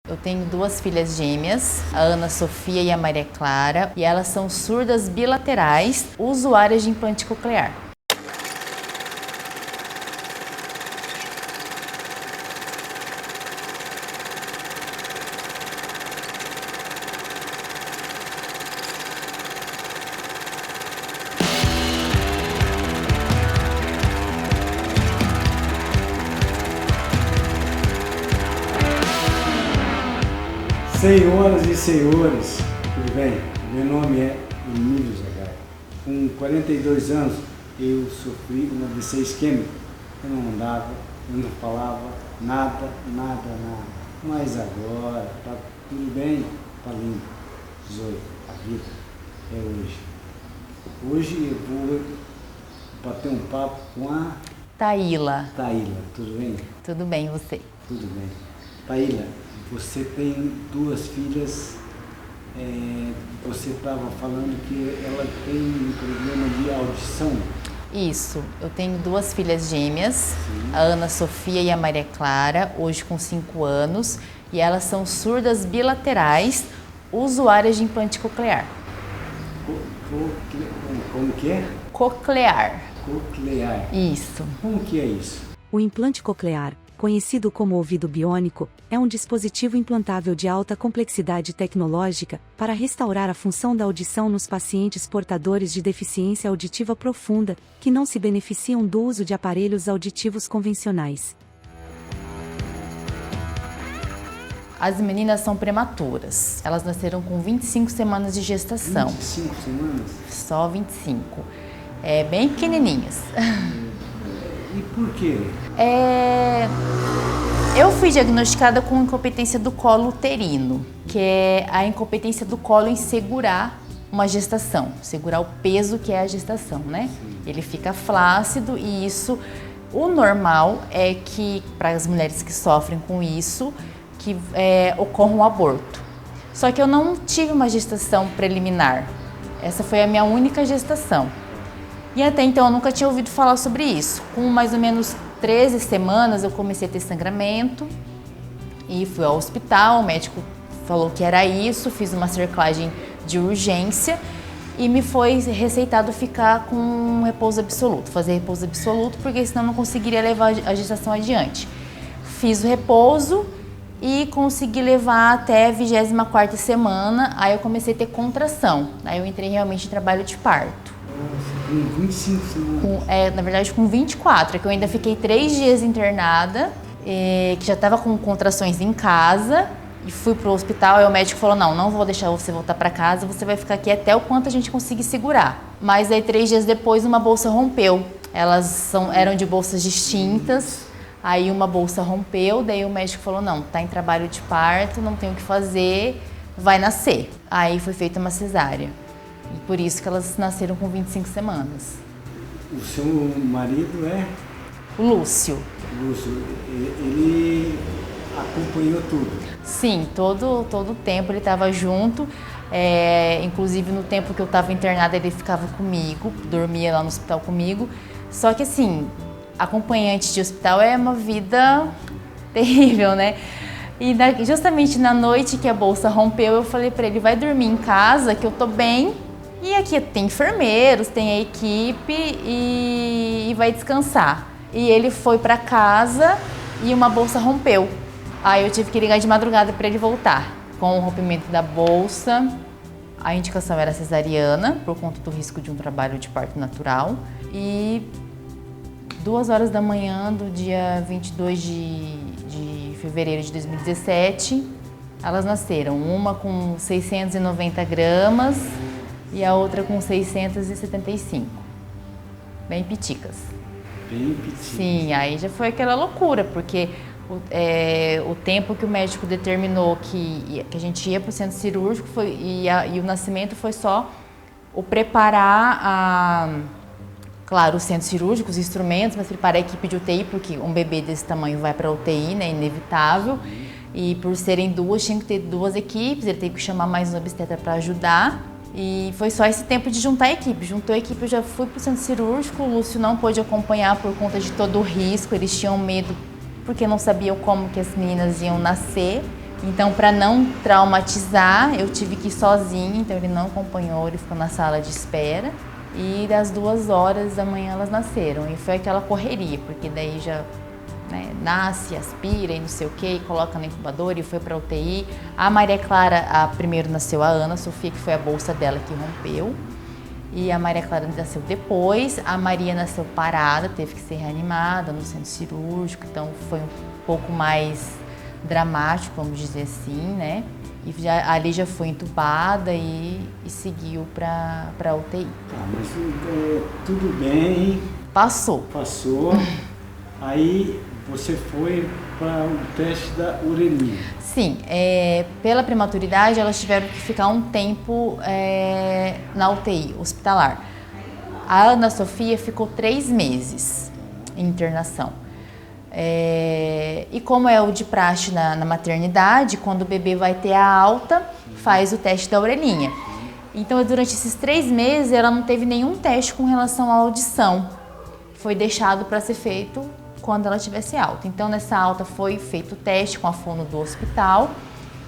Eu tenho duas filhas gêmeas, a Ana Sofia e a Maria Clara, e elas são surdas bilaterais, usuárias de implante coclear. Senhoras e senhores, tudo bem? Meu nome é Emílio Zagaia. Com 42 anos, eu sofri uma AVC isquêmica. Eu não andava, eu não falava nada. Mas agora, tá tudo bem, tá lindo. Zoe, a vida é hoje. Hoje eu vou bater um papo com a Taíla. Taíla, tudo bem? Tudo bem, e você? Tudo bem. Taíla, você tem duas filhas, você estava falando que ela tem um problema de audição. Isso, eu tenho duas filhas gêmeas, Sim. a Ana Sofia e a Maria Clara, hoje com 5 anos, e elas são surdas bilaterais, usuárias de implante coclear. Como que é? Coclear. Coclear. Isso. Como que é isso? O implante coclear, conhecido como ouvido biônico, é um dispositivo implantável de alta complexidade tecnológica para restaurar a função da audição nos pacientes portadores de deficiência auditiva profunda, que não se beneficiam do uso de aparelhos auditivos convencionais. As meninas são prematuras. Elas nasceram com 25 semanas de gestação. 25 semanas? Só 25. Bem pequenininhas. E por quê? Eu fui diagnosticada com incompetência do colo uterino, que é a incompetência do colo em segurar uma gestação, segurar o peso que é a gestação, né? Sim. Ele fica flácido e isso, o normal é que, para as mulheres que sofrem com isso, que ocorra um aborto. Só que eu não tive uma gestação preliminar, essa foi a minha única gestação. E até então eu nunca tinha ouvido falar sobre isso. Com mais ou menos 13 semanas eu comecei a ter sangramento e fui ao hospital, o médico falou que era isso, fiz uma cerclagem de urgência e me foi receitado ficar com repouso absoluto, fazer repouso absoluto, porque senão eu não conseguiria levar a gestação adiante. Fiz o repouso e consegui levar até a 24ª semana, aí eu comecei a ter contração, aí eu entrei realmente em trabalho de parto. Com 25 semanas? Na verdade com 24, que eu ainda fiquei 3 dias internada, que já estava com contrações em casa, e fui pro hospital e o médico falou, não vou deixar você voltar para casa, você vai ficar aqui até o quanto a gente conseguir segurar. Mas aí 3 dias depois uma bolsa rompeu, eram de bolsas distintas, aí uma bolsa rompeu, daí o médico falou, tá em trabalho de parto, não tem o que fazer, vai nascer. Aí foi feita uma cesárea. E por isso que elas nasceram com 25 semanas. O seu marido é? O Lúcio. Lúcio, ele acompanhou tudo? Sim, todo o tempo ele estava junto. Inclusive no tempo que eu estava internada ele ficava comigo, dormia lá no hospital comigo. Só que assim, acompanhante de hospital é uma vida terrível, né? E justamente na noite que a bolsa rompeu, eu falei para ele, vai dormir em casa que eu tô bem. E aqui tem enfermeiros, tem a equipe e vai descansar. E ele foi para casa e uma bolsa rompeu. Aí eu tive que ligar de madrugada para ele voltar. Com o rompimento da bolsa, a indicação era cesariana, por conta do risco de um trabalho de parto natural. E 2 horas da manhã do dia 22 de fevereiro de 2017, elas nasceram. Uma com 690 gramas e a outra com 675. Bem piticas. Bem piticas. Sim, aí já foi aquela loucura, porque o tempo que o médico determinou que a gente ia para o centro cirúrgico e o nascimento foi só o preparar claro, o centro cirúrgico, os instrumentos, mas preparar a equipe de UTI, porque um bebê desse tamanho vai para a UTI, né, inevitável. E por serem duas, tinha que ter 2 equipes, ele teve que chamar mais um obstetra para ajudar. E foi só esse tempo de juntar a equipe. Juntou a equipe, eu já fui para o centro cirúrgico, o Lúcio não pôde acompanhar por conta de todo o risco, eles tinham medo porque não sabiam como que as meninas iam nascer. Então, para não traumatizar, eu tive que ir sozinha, então ele não acompanhou, ele ficou na sala de espera. E das 2h da manhã elas nasceram. E foi aquela correria, porque daí já nasce, aspira e não sei o que, coloca na incubadora e foi para UTI. A Maria Clara, primeiro nasceu a Ana Sofia, que foi a bolsa dela que rompeu. E a Maria Clara nasceu depois. A Maria nasceu parada, teve que ser reanimada no centro cirúrgico, então foi um pouco mais dramático, vamos dizer assim, né? E ali já foi entubada e seguiu para UTI. Mas tudo bem. Passou. Aí você foi para o teste da orelhinha. Sim, pela prematuridade elas tiveram que ficar um tempo na UTI hospitalar. A Ana Sofia ficou 3 meses em internação. E como é o de praxe na maternidade, quando o bebê vai ter a alta, faz o teste da orelhinha. Então, durante esses 3 meses, ela não teve nenhum teste com relação à audição. Foi deixado para ser feito quando ela tivesse alta. Então, nessa alta foi feito o teste com a fono do hospital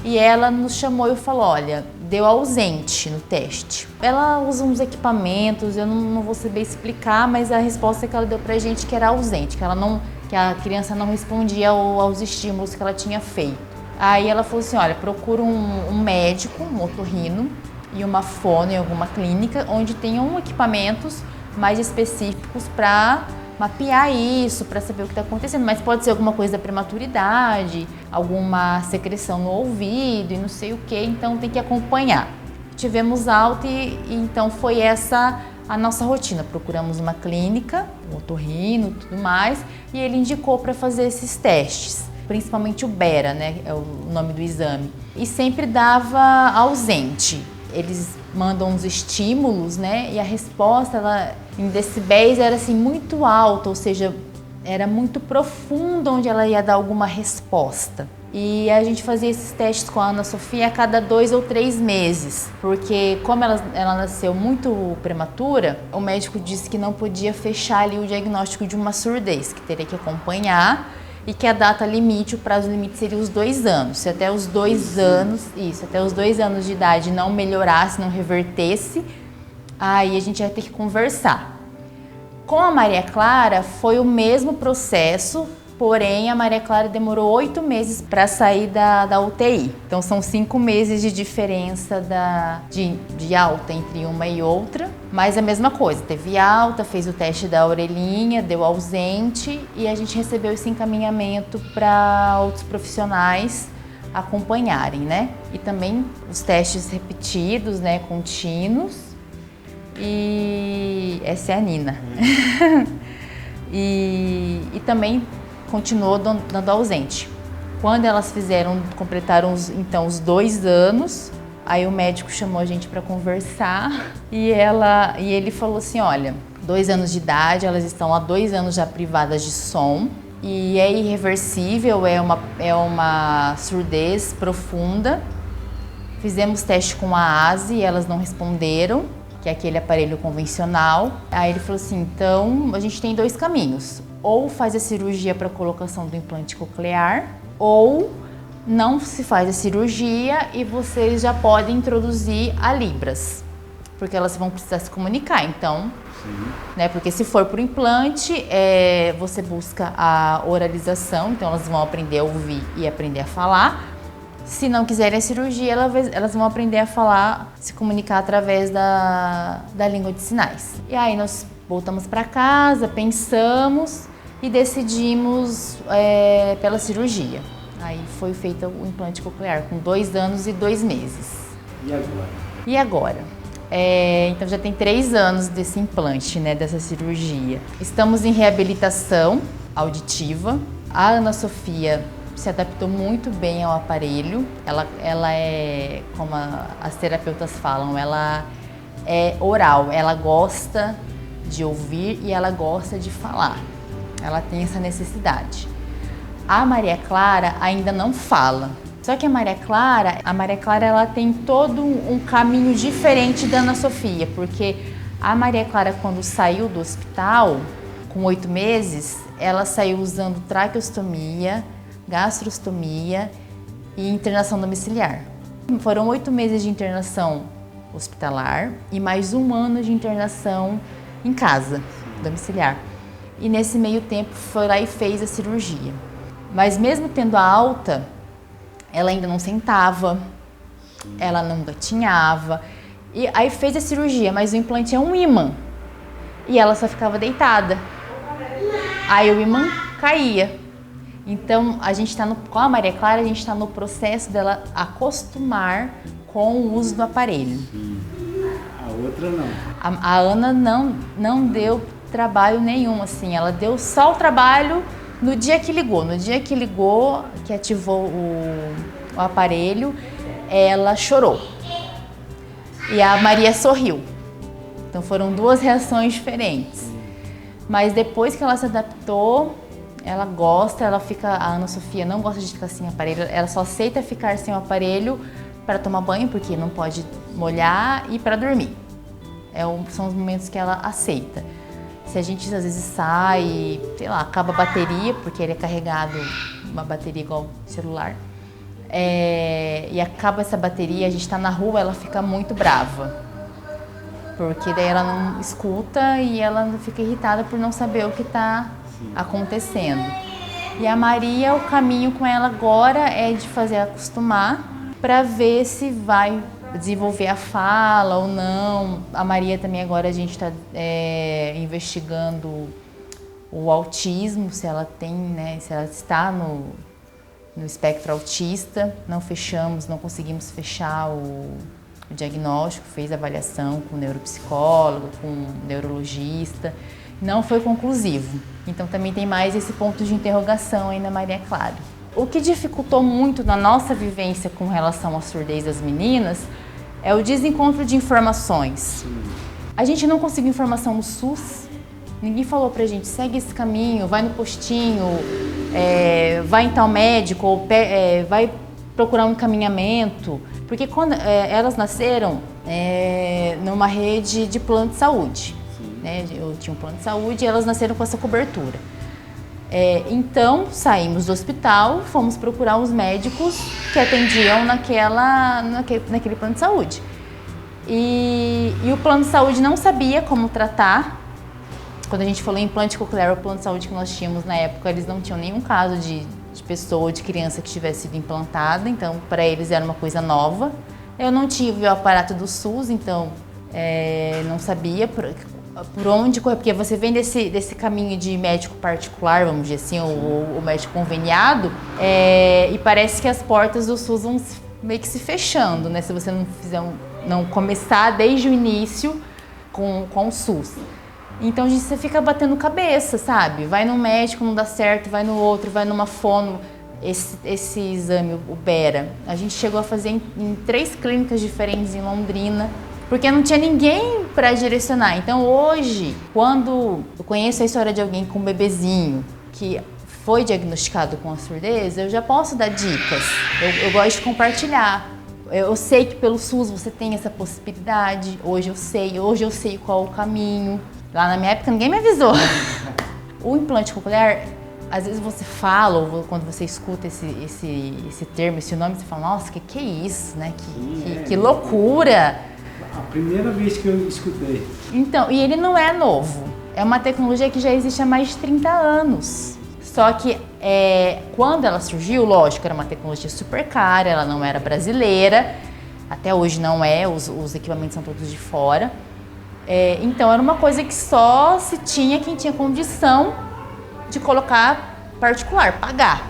e ela nos chamou e falou, olha, deu ausente no teste. Ela usa uns equipamentos, eu não vou saber explicar, mas a resposta que ela deu pra gente que era ausente, que a criança não respondia aos estímulos que ela tinha feito. Aí ela falou assim, olha, procura um médico, um otorrino e uma fono em alguma clínica onde tenham equipamentos mais específicos para mapear isso, para saber o que está acontecendo, mas pode ser alguma coisa da prematuridade, alguma secreção no ouvido e não sei o que, então tem que acompanhar. Tivemos alta e então foi essa a nossa rotina. Procuramos uma clínica, um otorrino e tudo mais, e ele indicou para fazer esses testes, principalmente o Bera, né, é o nome do exame, e sempre dava ausente. Eles mandam uns estímulos, né, e a resposta ela, em decibéis era assim muito alta, ou seja, era muito profundo onde ela ia dar alguma resposta. E a gente fazia esses testes com a Ana Sofia a cada 2 ou 3 meses, porque como ela nasceu muito prematura, o médico disse que não podia fechar ali o diagnóstico de uma surdez, que teria que acompanhar e que a data limite, o prazo limite seria os 2 anos. Se até os 2 anos, até os 2 anos de idade não melhorasse, não revertesse, aí a gente ia ter que conversar. Com a Maria Clara foi o mesmo processo, porém a Maria Clara demorou 8 meses para sair da UTI. Então são 5 meses de diferença de alta entre uma e outra, mas a mesma coisa, teve alta, fez o teste da orelhinha, deu ausente e a gente recebeu esse encaminhamento para outros profissionais acompanharem, né? E também os testes repetidos, né, contínuos. E essa é a Nina. E também continuou dando ausente. Quando elas completaram os 2 anos, aí o médico chamou a gente para conversar e ele falou assim, olha, 2 anos de idade, elas estão há 2 anos já privadas de som e é irreversível, é uma surdez profunda. Fizemos teste com a ASE e elas não responderam, que é aquele aparelho convencional. Aí ele falou assim, então a gente tem 2 caminhos. Ou faz a cirurgia para colocação do implante coclear, ou não se faz a cirurgia e vocês já podem introduzir a Libras, porque elas vão precisar se comunicar, então, né? Porque se for por implante, você busca a oralização, então elas vão aprender a ouvir e aprender a falar. Se não quiserem a cirurgia, elas vão aprender a falar, se comunicar através da língua de sinais. E aí nós voltamos para casa, pensamos e decidimos pela cirurgia. Aí foi feito o implante coclear com 2 anos e 2 meses. E agora? Então já tem 3 anos desse implante, né, dessa cirurgia. Estamos em reabilitação auditiva. A Ana Sofia se adaptou muito bem ao aparelho. Ela é, como as terapeutas falam, ela é oral. Ela gosta de ouvir e ela gosta de falar. Ela tem essa necessidade. A Maria Clara ainda não fala. Só que a Maria Clara ela tem todo um caminho diferente da Ana Sofia, porque a Maria Clara, quando saiu do hospital, com 8 meses, ela saiu usando traqueostomia, gastrostomia e internação domiciliar. Foram 8 meses de internação hospitalar e mais 1 ano de internação em casa, domiciliar. E nesse meio tempo foi lá e fez a cirurgia. Mas mesmo tendo a alta, ela ainda não sentava, ela não gatinhava. E aí fez a cirurgia, mas o implante é um ímã. E ela só ficava deitada. Aí o ímã caía. Então, com a Maria Clara, a gente está no processo dela acostumar com o uso do aparelho. A outra não. A Ana não deu trabalho nenhum, assim. Ela deu só o trabalho no dia que ligou. No dia que ligou, que ativou o aparelho, ela chorou. E a Maria sorriu. Então foram 2 reações diferentes. Mas depois que ela se adaptou, ela gosta, a Ana Sofia não gosta de ficar sem aparelho, ela só aceita ficar sem o aparelho para tomar banho, porque não pode molhar, e para dormir. São os momentos que ela aceita. Se a gente às vezes sai, sei lá, acaba a bateria, porque ele é carregado, uma bateria igual celular, e acaba essa bateria, a gente está na rua, ela fica muito brava. Porque daí ela não escuta e ela fica irritada por não saber o que está acontecendo. E a Maria, o caminho com ela agora é de fazer acostumar para ver se vai desenvolver a fala ou não. A Maria também agora a gente está investigando o autismo, se ela tem, né, se ela está no espectro autista. Não conseguimos fechar o diagnóstico, fez avaliação com o neuropsicólogo, com o neurologista, não foi conclusivo. Então também tem mais esse ponto de interrogação aí na Maria Clara. O que dificultou muito na nossa vivência com relação à surdez das meninas é o desencontro de informações. A gente não conseguiu informação no SUS, ninguém falou pra gente, segue esse caminho, vai no postinho, vai em tal médico, ou vai procurar um encaminhamento. Porque quando elas nasceram numa rede de plano de saúde, né? Eu tinha um plano de saúde e elas nasceram com essa cobertura. Então, saímos do hospital, fomos procurar os médicos que atendiam naquele plano de saúde. E o plano de saúde não sabia como tratar. Quando a gente falou em implante coclear, o plano de saúde que nós tínhamos na época, eles não tinham nenhum caso de pessoa ou de criança que tivesse sido implantada, então para eles era uma coisa nova. Eu não tive o aparato do SUS, então não sabia por onde correr, porque você vem desse caminho de médico particular, vamos dizer assim, o médico conveniado, e parece que as portas do SUS vão meio que se fechando, né? Se você não começar desde o início com o SUS. Então você fica batendo cabeça, sabe? Vai num médico, não dá certo, vai no outro, vai numa fono. Esse exame, o Bera, a gente chegou a fazer em 3 clínicas diferentes em Londrina, porque não tinha ninguém para direcionar. Então hoje, quando eu conheço a história de alguém com um bebezinho que foi diagnosticado com a surdez, eu já posso dar dicas. Eu gosto de compartilhar. Eu sei que pelo SUS você tem essa possibilidade. Hoje eu sei qual o caminho. Lá na minha época ninguém me avisou. O implante coclear, às vezes você fala, ou quando você escuta esse termo, esse nome, você fala, nossa, que é isso, né? Que loucura! A primeira vez que eu escutei. Então, e ele não é novo. É uma tecnologia que já existe há mais de 30 anos. Só que quando ela surgiu, lógico, era uma tecnologia super cara, ela não era brasileira. Até hoje não é, os equipamentos são todos de fora. Então era uma coisa que só se tinha quem tinha condição de colocar particular, pagar.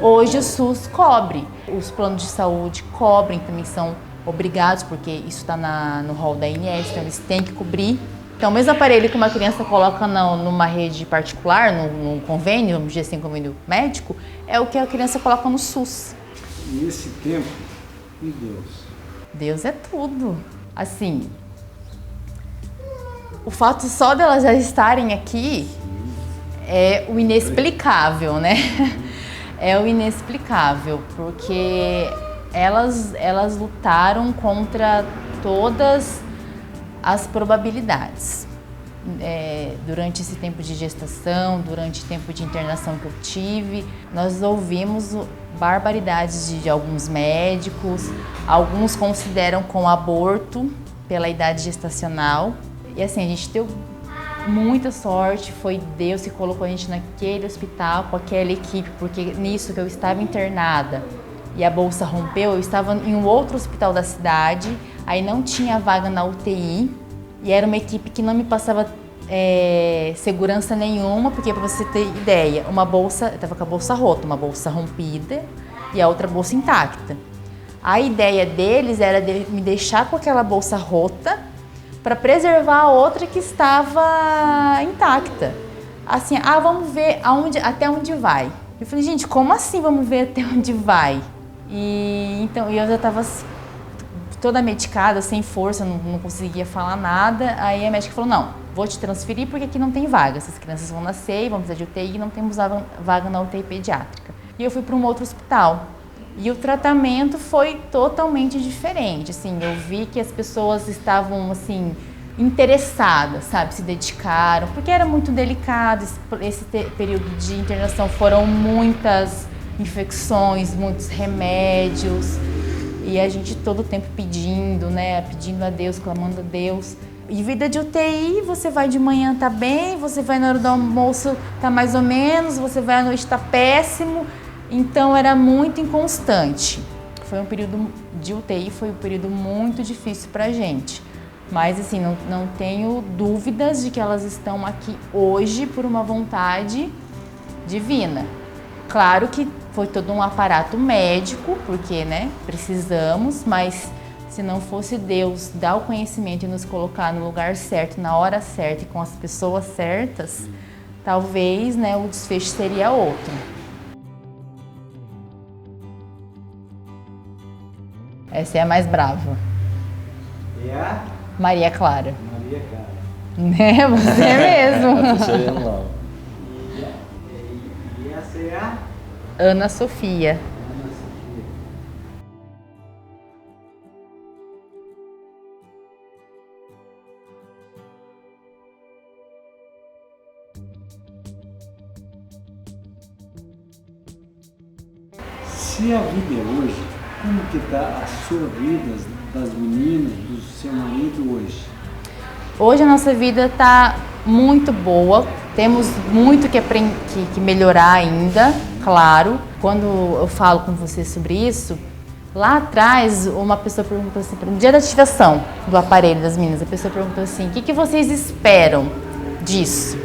Hoje o SUS cobre. Os planos de saúde cobrem, também são obrigados, porque isso está no rol da ANS, então eles têm que cobrir. Então o mesmo aparelho que uma criança coloca numa rede particular, num convênio, vamos dizer assim, convênio médico, é o que a criança coloca no SUS. Nesse tempo, meu Deus. Deus é tudo. Assim, o fato só delas já estarem aqui é o inexplicável, né? É o inexplicável, porque elas lutaram contra todas as probabilidades. durante esse tempo de gestação, durante o tempo de internação que eu tive, nós ouvimos barbaridades de alguns médicos, alguns consideram com aborto pela idade gestacional. E assim, a gente deu muita sorte, foi Deus que colocou a gente naquele hospital, com aquela equipe, porque nisso que eu estava internada e a bolsa rompeu, eu estava em um outro hospital da cidade, aí não tinha vaga na UTI e era uma equipe que não me passava segurança nenhuma, porque para você ter ideia, uma bolsa, eu estava com a bolsa rota, uma bolsa rompida e a outra bolsa intacta. A ideia deles era me deixar com aquela bolsa rota para preservar a outra que estava intacta. Assim, vamos ver até onde vai. Eu falei, gente, como assim vamos ver até onde vai? Então eu já estava toda medicada, sem força, não conseguia falar nada. Aí a médica falou, não, vou te transferir porque aqui não tem vaga. Essas crianças vão nascer e vão precisar de UTI e não temos vaga na UTI pediátrica. E eu fui para um outro hospital. E o tratamento foi totalmente diferente, assim, eu vi que as pessoas estavam, assim, interessadas, sabe, se dedicaram, porque era muito delicado, esse período de internação foram muitas infecções, muitos remédios, e a gente todo o tempo pedindo, né, pedindo a Deus, clamando a Deus. E vida de UTI, você vai de manhã, tá bem, você vai na hora do almoço, tá mais ou menos, você vai à noite, tá péssimo. Então era muito inconstante. Foi um período de UTI, foi um período muito difícil pra gente. Mas assim, não tenho dúvidas de que elas estão aqui hoje por uma vontade divina. Claro que foi todo um aparato médico, porque, né, precisamos, mas se não fosse Deus dar o conhecimento e nos colocar no lugar certo, na hora certa e com as pessoas certas, talvez, né, o desfecho seria outro. Essa é a mais brava. É a? Maria Clara. Maria Clara. Né? Você mesmo. E essa é a? Ana Sofia. Ana Sofia. Se a vida é hoje, como que está a sua vida, das meninas, do seu marido hoje? Hoje a nossa vida está muito boa, temos muito que melhorar ainda, claro. Quando eu falo com você sobre isso, lá atrás uma pessoa perguntou assim, no dia da ativação do aparelho das meninas, a pessoa perguntou assim, o que vocês esperam disso?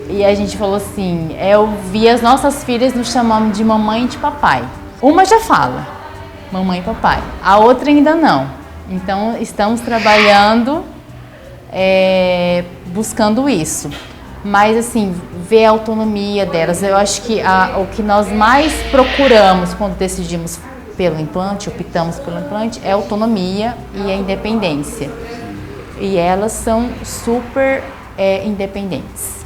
E a gente falou assim, eu vi as nossas filhas nos chamando de mamãe e de papai. Uma já fala, mamãe e papai. A outra ainda não. Então, estamos trabalhando, buscando isso. Mas, assim, ver a autonomia delas. Eu acho que o que nós mais procuramos quando decidimos pelo implante, optamos pelo implante, é a autonomia e a independência. E elas são super independentes.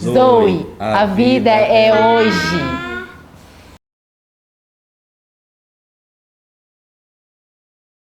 Zoe, a vida é hoje.